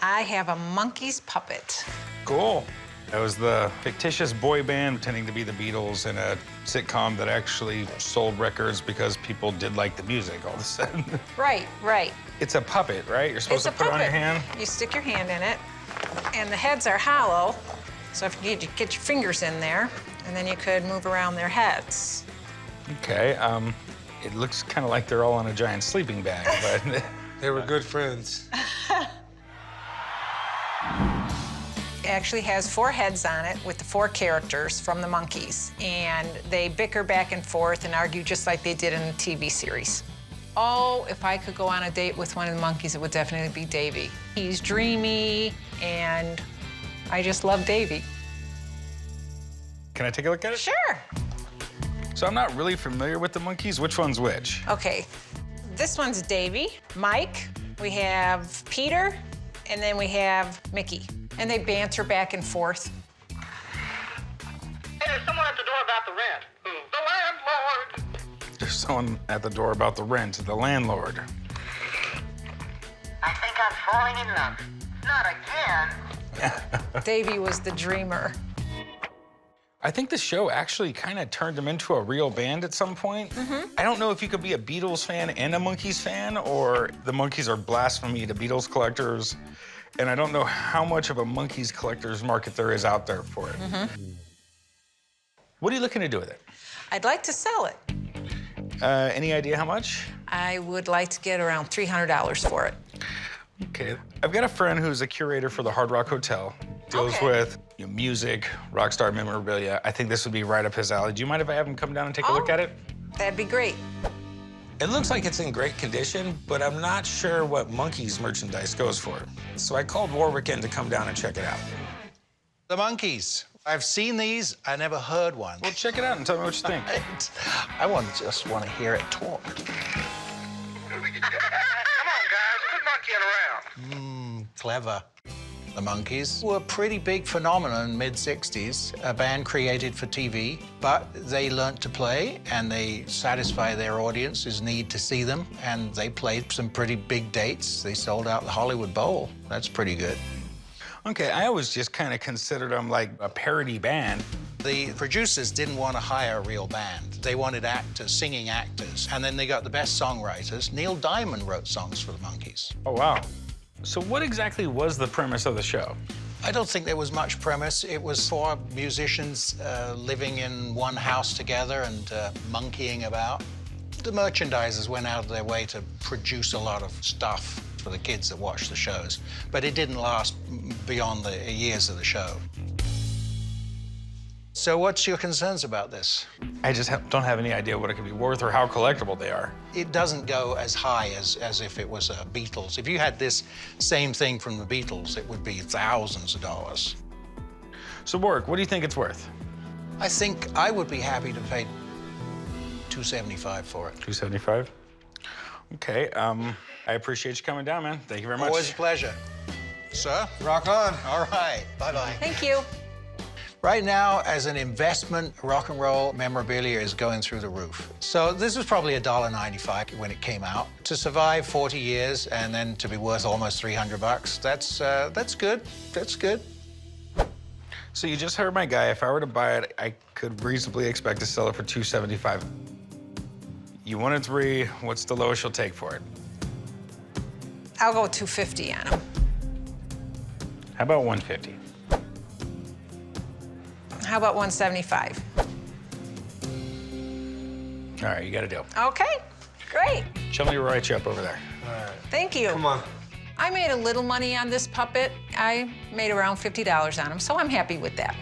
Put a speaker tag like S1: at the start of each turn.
S1: I have a Monkees puppet.
S2: Cool. That was the fictitious boy band pretending to be the Beatles in a sitcom that actually sold records because people did like the music all of a sudden.
S1: Right, right.
S2: It's a puppet, right? You're supposed to put it on your hand?
S1: You stick your hand in it, and the heads are hollow, so if you get your fingers in there, and then you could move around their heads.
S2: Okay, it looks kind of like they're all on a giant sleeping bag, but...
S3: They were good friends.
S1: It actually has 4 heads on it with the 4 characters from the Monkees, and they bicker back and forth and argue just like they did in the TV series. Oh, if I could go on a date with one of the Monkees, it would definitely be Davy. He's dreamy, and I just love Davy.
S2: Can I take a look at it?
S1: Sure.
S2: So I'm not really familiar with the Monkees. Which one's which?
S1: Okay, this one's Davy, Mike, we have Peter, and then we have Mickey. And they banter back and forth.
S4: Hey, there's someone at the door about the rent. Who? The landlord.
S2: There's someone at the door about the rent, the landlord.
S4: I think I'm falling in love. Not again.
S1: Davy was the dreamer.
S2: I think the show actually kind of turned them into a real band at some point. I don't know if you could be a Beatles fan and a Monkees fan, or the Monkees are blasphemy to Beatles collectors. And I don't know how much of a Monkees collector's market there is out there for it. What are you looking to do with it?
S1: I'd like to sell it.
S2: Any idea how much?
S1: I would like to get around $300 for it.
S2: Okay. I've got a friend who's a curator for the Hard Rock Hotel. Deals with music, rock star memorabilia. I think this would be right up his alley. Do you mind if I have him come down and take a look at it?
S1: That'd be great.
S5: It looks like it's in great condition, but I'm not sure what Monkees merchandise goes for. So I called Warwick in to come down and check it out.
S6: The Monkees. I've seen these. I never heard one.
S2: Well, check it out and tell me what you think.
S6: I just want to hear it talk.
S4: Come on, guys. Quit monkeying around.
S6: Clever. The Monkees were a pretty big phenomenon in mid-60s, a band created for TV, but they learned to play and they satisfy their audience's need to see them, and they played some pretty big dates. They sold out the Hollywood Bowl. That's pretty good.
S2: Okay, I always just kind of considered them like a parody band.
S6: The producers didn't want to hire a real band. They wanted actors, singing actors, and then they got the best songwriters. Neil Diamond wrote songs for the Monkees.
S2: Oh, wow. So what exactly was the premise of the show?
S6: I don't think there was much premise. It was 4 musicians living in one house together and monkeying about. The merchandisers went out of their way to produce a lot of stuff for the kids that watched the shows, but it didn't last beyond the years of the show. So what's your concerns about this?
S2: I just don't have any idea what it could be worth or how collectible they are.
S6: It doesn't go as high as if it was Beatles. If you had this same thing from the Beatles, it would be thousands of dollars.
S2: So, Warwick, what do you think it's worth?
S6: I think I would be happy to pay $275 for it.
S2: $275? Okay, I appreciate you coming down, man. Thank you very much.
S6: Always a pleasure. Sir?
S3: Rock on.
S6: All right, bye-bye.
S1: Thank you.
S6: Right now, as an investment, rock and roll memorabilia is going through the roof. So this was probably $1.95 when it came out. To survive 40 years and then to be worth almost $300, that's good. That's good.
S2: So you just heard my guy. If I were to buy it, I could reasonably expect to sell it for $275. You wanted 3. What's the lowest you'll take for it?
S1: I'll go $250 on them.
S2: How about $150?
S1: How about $175?
S2: All right, you got a deal.
S1: Okay, great.
S2: Show me to write you up over there.
S3: All right.
S1: Thank you.
S3: Come on.
S1: I made a little money on this puppet. I made around $50 on him, so I'm happy with that.